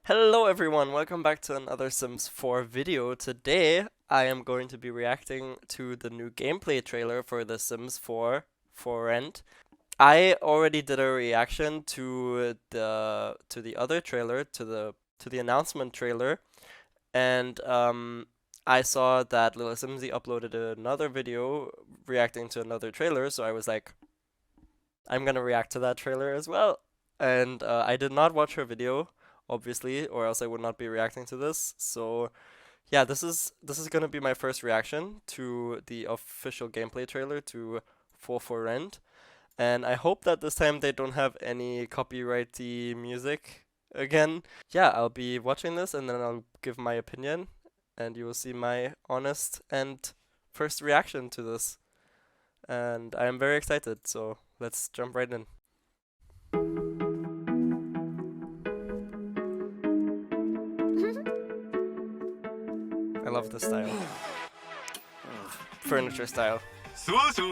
Hello everyone, welcome back to another Sims 4 video. Today I am going to be reacting to the new gameplay trailer for The Sims 4 for Rent. I already did a reaction to the other trailer, to the announcement trailer, and I saw that Little Simsy uploaded another video reacting to another trailer, so I was like, I'm gonna react to that trailer as well. And I did not watch her video, obviously, or else I would not be reacting to this. So yeah, this is gonna be my first reaction to the official gameplay trailer to For Rent. And I hope that this time they don't have any copyrighty music again. Yeah, I'll be watching this and then I'll give my opinion, and you will see my honest and first reaction to this. And I am very excited, so let's jump right in. I love this style. Furniture style. 叔叔，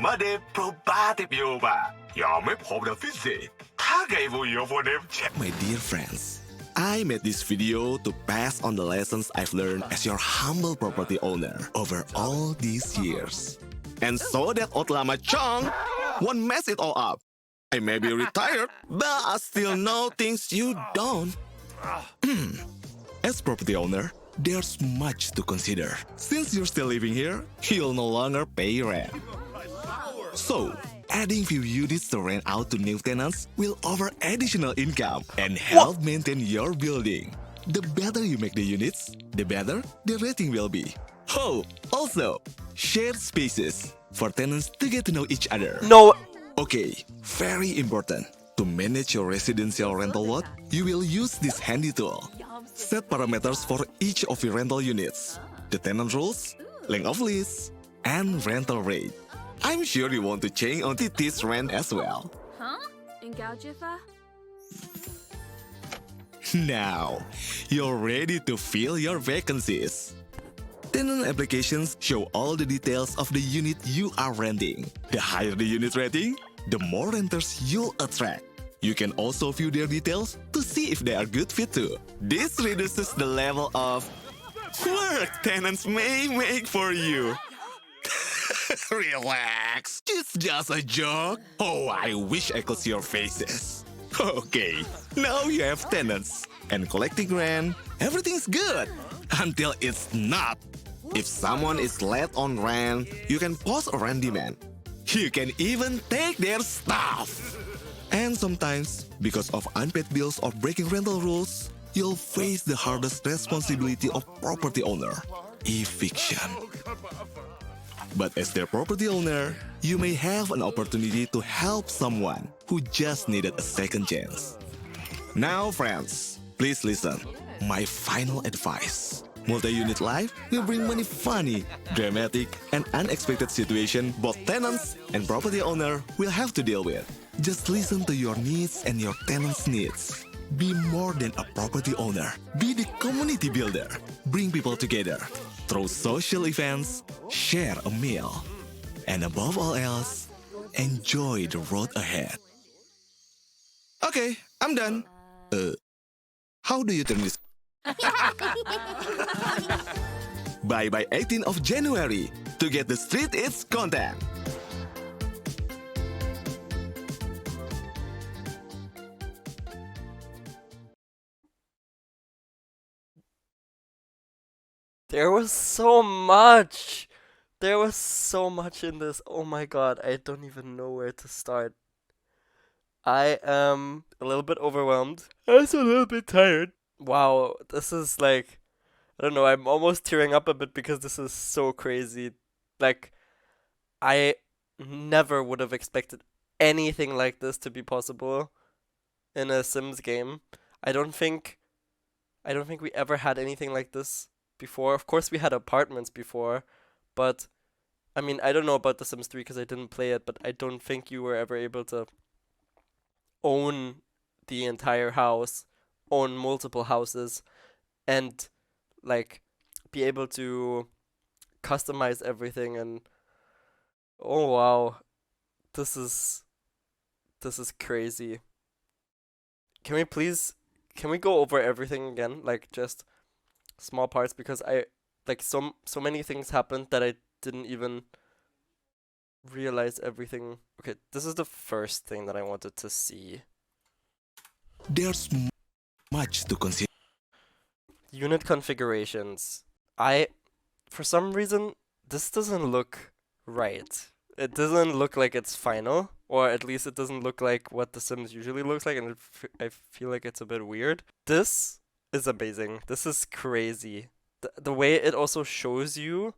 我的 property 表吧，要没 property fee，他给我要我的钱。 My dear friends, I made this video to pass on the lessons I've learned as your humble property owner over all these years. And so that old Lama Chong won't mess it all up. I may be retired, but I still know things you don't. As property owner, there's much to consider. Since you're still living here, you'll no longer pay rent. So, adding few units to rent out to new tenants will offer additional income and help maintain your building. The better you make the units, the better the rating will be. Oh, also, shared spaces for tenants to get to know each other. No! Okay, very important. To manage your residential rental lot, you will use this handy tool. Set parameters for each of your rental units, the tenant rules, length of lease, and rental rate. I'm sure you want to change on this rent as well. Huh? Engaujifa? Now, you're ready to fill your vacancies. Tenant applications show all the details of the unit you are renting. The higher the unit rating, the more renters you'll attract. You can also view their details to see if they are good fit too. This reduces the level of work tenants may make for you. Relax, it's just a joke. Oh, I wish I could see your faces. Okay, now you have tenants and collecting rent. Everything's good until it's not. If someone is late on rent, you can post a rent demand. You can even take their stuff. And sometimes, because of unpaid bills or breaking rental rules, you'll face the hardest responsibility of property owner, eviction. But as their property owner, you may have an opportunity to help someone who just needed a second chance. Now, friends, please listen. My final advice. Multi-unit life will bring many funny, dramatic, and unexpected situations both tenants and property owner will have to deal with. Just listen to your needs and your tenants' needs. Be more than a property owner. Be the community builder. Bring people together. Through social events, share a meal. And above all else, enjoy the road ahead. Okay, I'm done. How do you turn this? Bye by 18th of January to get the Street Eats content. There was so much! There was so much in this. Oh my god, I don't even know where to start. I am a little bit overwhelmed. I'm also a little bit tired. Wow, this is like, I don't know, I'm almost tearing up a bit because this is so crazy. Like, I never would have expected anything like this to be possible in a Sims game. I don't think I don't think we ever had anything like this before. Of course, we had apartments before, but I mean, I don't know about The Sims 3 because I didn't play it, but I don't think you were ever able to own the entire house, own multiple houses, and like be able to customize everything. And oh wow, this is this is crazy. Can we please can we go over everything again? Like just small parts because I like so many things happened that I didn't even realize everything. Okay, this is the first thing that I wanted to see. There's much to consider. Unit configurations. For some reason, this doesn't look right. It doesn't look like it's final, or at least it doesn't look like what The Sims usually looks like, and I feel like it's a bit weird. This is amazing. This is crazy. The way it also shows you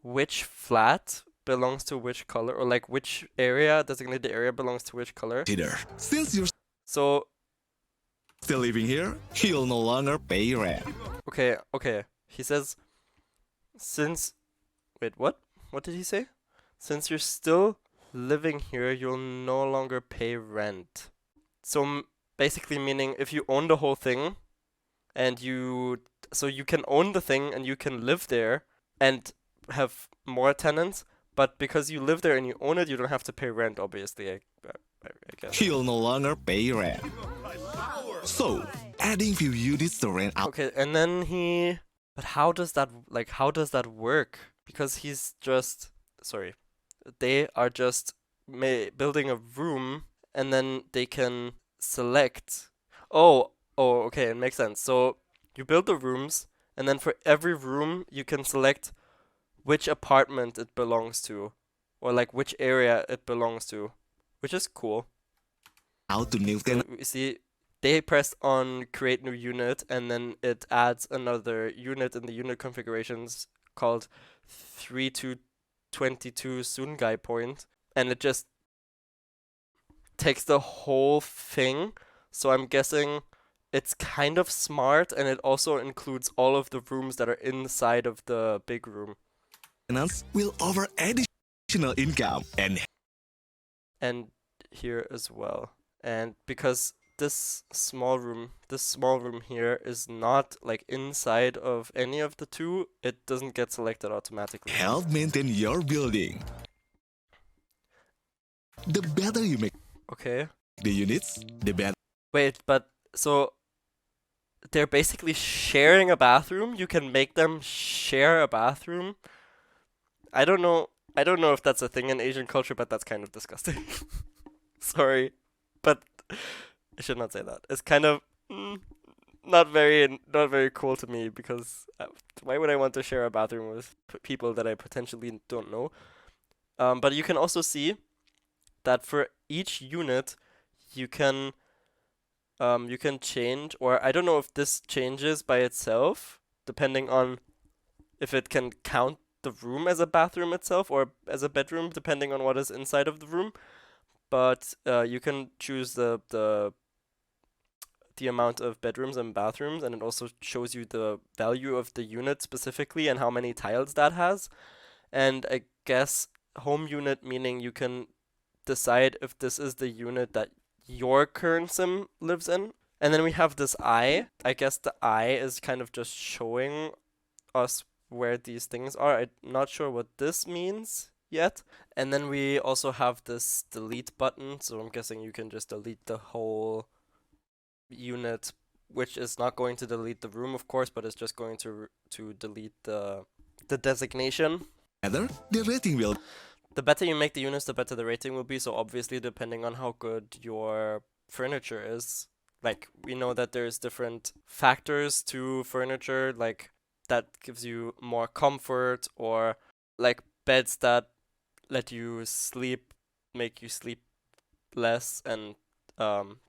which flat belongs to which color, or like which area, designated area belongs to which color. Since you're So, still living here, you'll no longer pay rent. okay. He says, wait, what? What did he say? Since you're still living here, you'll no longer pay rent. So basically meaning if you own the whole thing, and so you can own the thing and you can live there and have more tenants, but because you live there and you own it, you don't have to pay rent, obviously, I guess. You'll no longer pay rent. So, adding few units to rent out. Okay, and then but how does that work? Because they are just building a room and then they can select. Oh, okay, it makes sense. So you build the rooms and then for every room you can select which apartment it belongs to, or like which area it belongs to, which is cool. How to new So tenant. you see, they press on create new unit and then it adds another unit in the unit configurations called 3222 Sungai point, and it just takes the whole thing. So I'm guessing it's kind of smart, and it also includes all of the rooms that are inside of the big room. Tenants will offer additional income And here as well. And because this small room here is not like inside of any of the two, it doesn't get selected automatically. help maintain your building. The better you make Okay. the units, the better. Wait, but so they're basically sharing a bathroom? You can make them share a bathroom? I don't know if that's a thing in Asian culture, but that's kind of disgusting. Sorry, but I should not say that. It's kind of not very cool to me, because why would I want to share a bathroom with people that I potentially don't know? But you can also see that for each unit you can change, or I don't know if this changes by itself depending on if it can count the room as a bathroom itself or as a bedroom, depending on what is inside of the room. But you can choose the amount of bedrooms and bathrooms, and it also shows you the value of the unit specifically and how many tiles that has. And I guess home unit meaning you can decide if this is the unit that your current sim lives in. And then we have this eye. I guess the eye is kind of just showing us where these things are. I'm not sure what this means yet. And then we also have this delete button, so I'm guessing you can just delete the whole unit, which is not going to delete the room, of course, but it's just going to delete the designation. The rating will. The better you make the units, the better the rating will be. So obviously, depending on how good your furniture is, like we know that there's different factors to furniture, like that gives you more comfort, or like beds that let you sleep, make you sleep less, and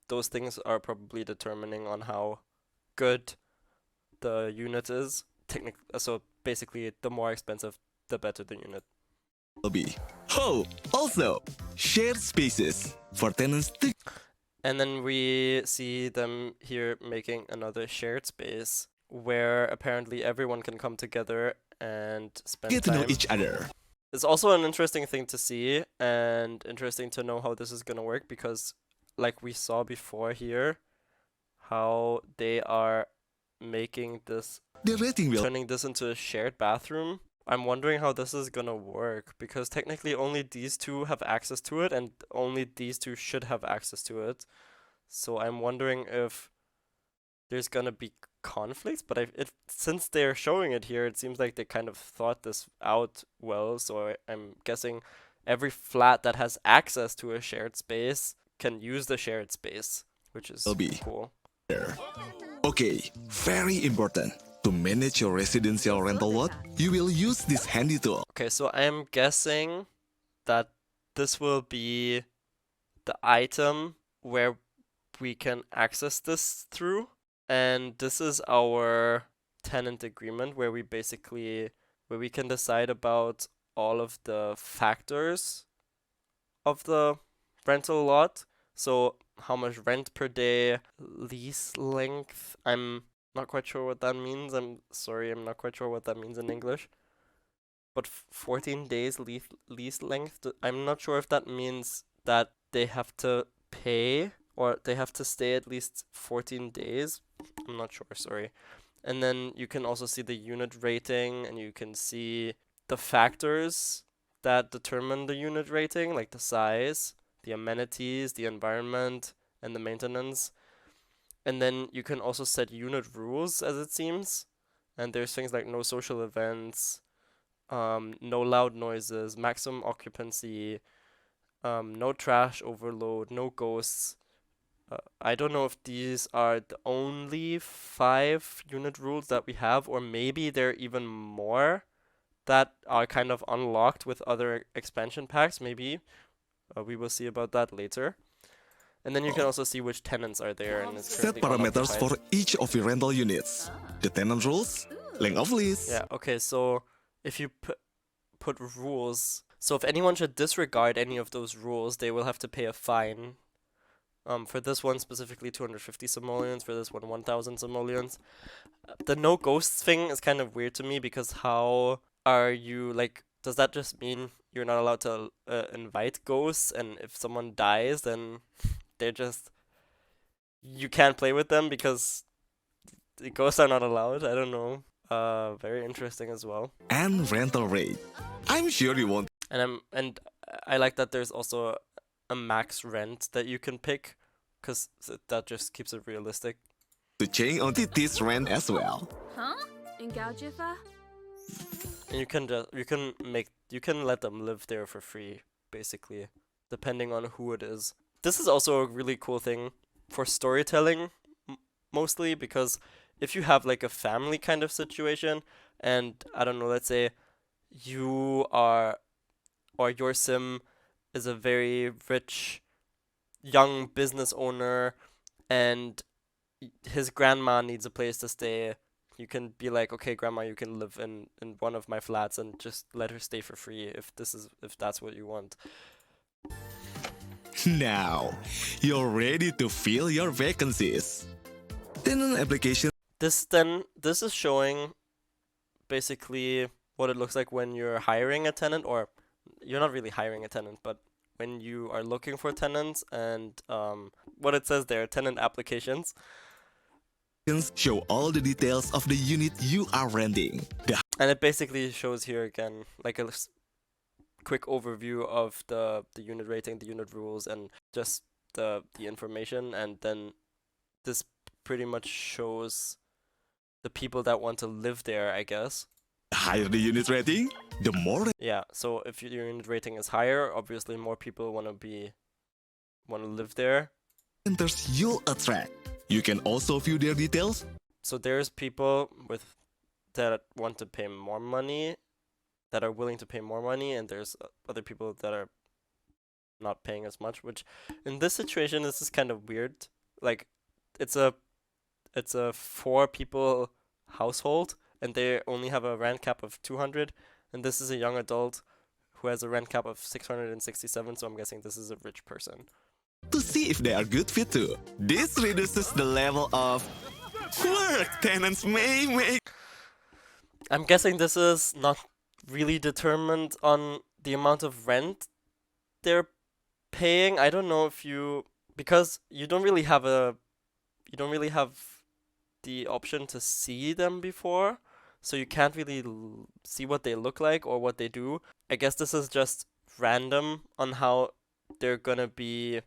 those things are probably determining on how good the unit is. So basically, the more expensive, the better the unit. Be. Oh, also, shared spaces for tenants to And then we see them here making another shared space where apparently everyone can come together and spend get to know time. each other. It's also an interesting thing to see and interesting to know how this is gonna work, because like we saw before here, how they are making this, The rating will. turning this into a shared bathroom. I'm wondering how this is gonna work, because technically only these two have access to it, and only these two should have access to it. So I'm wondering if there's gonna be conflicts, but since they're showing it here, it seems like they kind of thought this out well. So I'm guessing every flat that has access to a shared space can use the shared space, which is will be cool. there. Okay, very important. To manage your residential rental lot, you will use this handy tool. Okay, so I'm guessing that this will be the item where we can access this through. And this is our tenant agreement where we can decide about all of the factors of the rental lot. So how much rent per day, lease length. I'm not quite sure what that means. I'm sorry, I'm not quite sure what that means in English. But 14 days lease length, I'm not sure if that means that they have to pay or they have to stay at least 14 days. I'm not sure, sorry. And then you can also see the unit rating and you can see the factors that determine the unit rating, like the size, the amenities, the environment, and the maintenance. And then you can also set unit rules, as it seems. And there's things like no social events, no loud noises, maximum occupancy, no trash overload, no ghosts. I don't know if these are the only 5 unit rules that we have, or maybe there are even more that are kind of unlocked with other expansion packs, maybe. We will see about that later. And then you can also see which tenants are there, and it's Set currently parameters unoccupied. for each of your rental units. The tenant rules, length of lease, Yeah, okay, so if you put rules, so if anyone should disregard any of those rules, they will have to pay a fine. For this one specifically 250 simoleons, for this one 1000 simoleons. The no ghosts thing is kind of weird to me because how are you, like, does that just mean you're not allowed to invite ghosts, and if someone dies then they're just, you can't play with them because the ghosts are not allowed? I don't know. Very interesting as well. and rental rate. I'm sure you want And I like that there's also a max rent that you can pick, because that just keeps it realistic. to change on this rent as well. Huh? Engaujifa? And you can let them live there for free, basically, depending on who it is. This is also a really cool thing for storytelling, mostly because if you have like a family kind of situation, and I don't know, let's say you are, or your sim is a very rich young business owner, and his grandma needs a place to stay. You can be like, okay, grandma, you can live in one of my flats and just let her stay for free if that's what you want. Now, you're ready to fill your vacancies. Tenant application This is showing basically what it looks like when you're hiring a tenant, or you're not really hiring a tenant, but when you are looking for tenants, and what it says there, tenant applications. show all the details of the unit you are renting. And it basically shows here again like a quick overview of the unit rating, the unit rules, and just the information. And then this pretty much shows the people that want to live there, I guess. The higher the unit rating, the more Yeah, so if your unit rating is higher, obviously more people want to live there. renters you'll attract. You can also view their details. So there's people that want to pay more money, that are willing to pay more money, and there's other people that are not paying as much, which in this situation this is kind of weird. Like it's a 4 people household and they only have a rent cap of 200, and this is a young adult who has a rent cap of 667, so I'm guessing this is a rich person. To see if they are good fit too. This reduces the level of work tenants may make. I'm guessing this is not really determined on the amount of rent they're paying. I don't know if because you don't really have the option to see them before, so you can't really see what they look like or what they do. I guess this is just random on how they're gonna be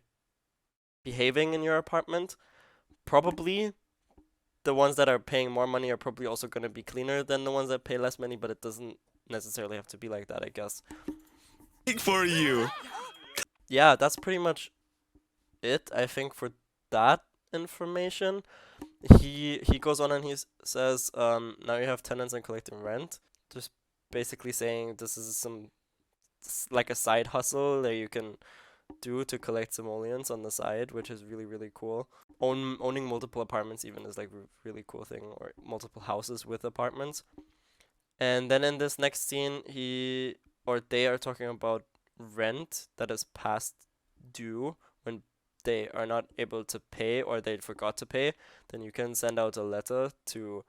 behaving in your apartment. Probably the ones that are paying more money are probably also going to be cleaner than the ones that pay less money, but it doesn't necessarily have to be like that, I guess. For you. Yeah, that's pretty much it, I think, for that information. He goes on and says, now you have tenants and collecting rent. Just basically saying this is like a side hustle that you can do to collect simoleons on the side, which is really, really cool. Owning multiple apartments even is like a really cool thing, or multiple houses with apartments. And then in this next scene, they are talking about rent that is past due when they are not able to pay or they forgot to pay. Then you can send out a letter to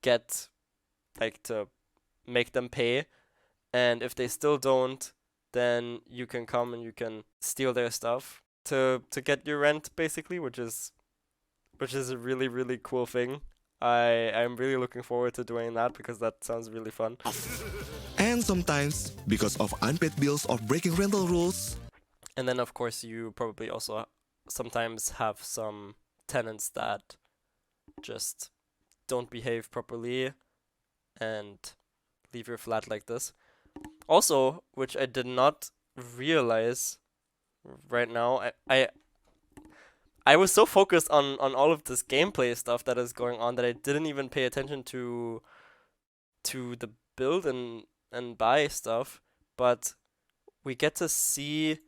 get, like, to make them pay. And if they still don't, then you can come and you can steal their stuff to get your rent, basically, which is a really, really cool thing. I'm really looking forward to doing that because that sounds really fun. And sometimes, because of unpaid bills or breaking rental rules. And then, of course, you probably also sometimes have some tenants that just don't behave properly and leave your flat like this. Also, which I did not realize right now, I was so focused on all of this gameplay stuff that is going on that I didn't even pay attention to the build and buy stuff. But we get to see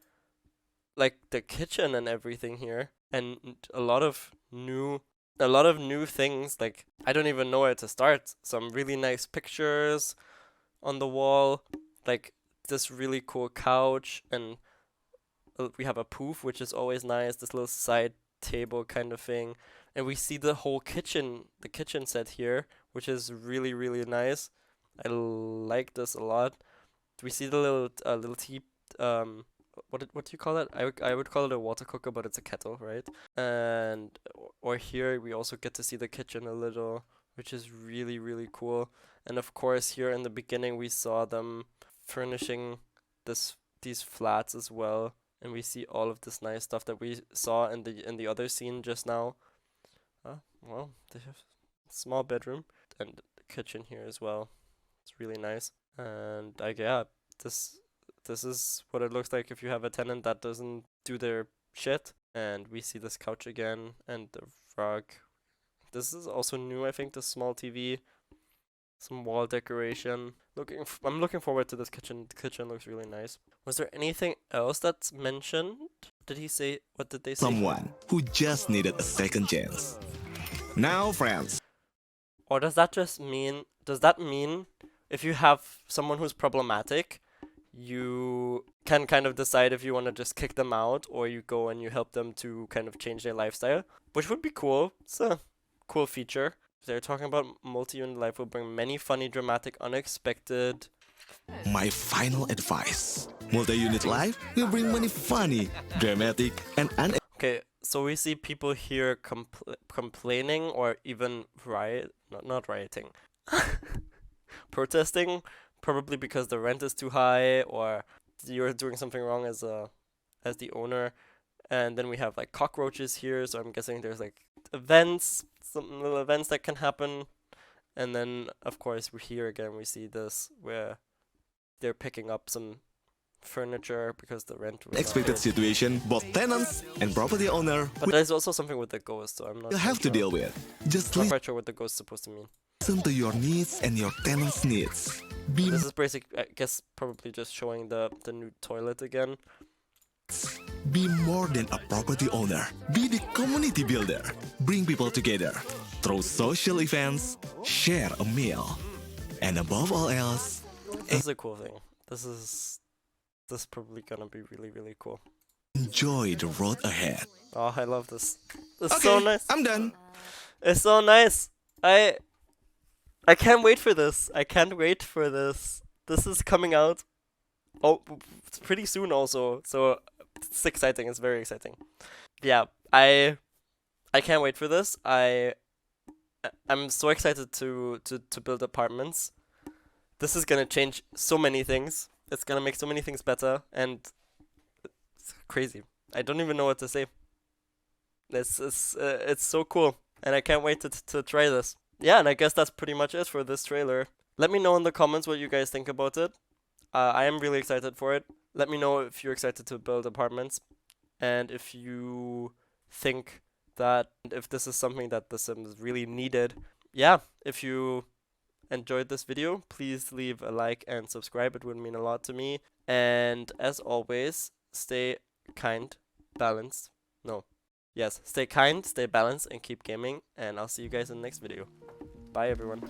like the kitchen and everything here, and a lot of new things. Like, I don't even know where to start. Some really nice pictures on the wall, like this really cool couch, and we have a poof, which is always nice, this little side table kind of thing. And we see the whole kitchen set here, which is really, really nice. I like this a lot. We see the little tea, what do you call that? I would call it a water cooker, but it's a kettle, right? And or here we also get to see the kitchen a little, which is really, really cool. And of course, here in the beginning we saw them furnishing these flats as well, and we see all of this nice stuff that we saw in the other scene just now. Well, they have a small bedroom and the kitchen here as well. It's really nice. And yeah, this is what it looks like if you have a tenant that doesn't do their shit. And we see this couch again and the rug. This is also new, I think, the small TV, some wall decoration. I'm looking forward to this kitchen. The kitchen looks really nice. Was there anything else that's mentioned? What did they say? Someone who just needed a second chance. Now, friends. Or does that mean if you have someone who's problematic, you can kind of decide if you want to just kick them out, or you go and you help them to kind of change their lifestyle, which would be cool. It's a cool feature. They're talking about multi-unit life will bring many funny, dramatic, unexpected. My final advice. Multi-unit life will bring many funny, dramatic, and Okay, so we see people here complaining or even not rioting. Protesting, probably because the rent is too high or you're doing something wrong as the owner. And then we have like cockroaches here, so I'm guessing there's like some little events that can happen. And then of course here again we see this where they're picking up some furniture because the rent was expected situation both tenants and property owner But there's also something with the ghost, so I'm not will have to sure. deal with. Just I'm not quite sure what the ghost is supposed to mean. listen to your needs and your tenants' needs. Be This is basic, I guess, probably just showing the new toilet again. Be more than a property owner. Be the community builder. Bring people together. Through social events, share a meal. And above all else, This is a cool thing. This is probably gonna be really, really cool. enjoy the road ahead. Oh, I love this. This is so nice. I'm done. It's so nice. I can't wait for this. I can't wait for this. This is coming out. Oh, it's pretty soon also. So it's exciting. It's very exciting. Yeah, I can't wait for this. I'm so excited to build apartments. This is gonna change so many things. It's gonna make so many things better, and it's crazy. I don't even know what to say. It's so cool. and I can't wait to try this. Yeah, and I guess that's pretty much it for this trailer. Let me know in the comments what you guys think about it. I am really excited for it. Let me know if you're excited to build apartments, and if you think that if this is something that The Sims really needed. Yeah, if you enjoyed this video, please leave a like and subscribe. It would mean a lot to me. And as always, stay kind, balanced. No. Yes, stay kind, stay balanced, and keep gaming. And I'll see you guys in the next video. Bye, everyone.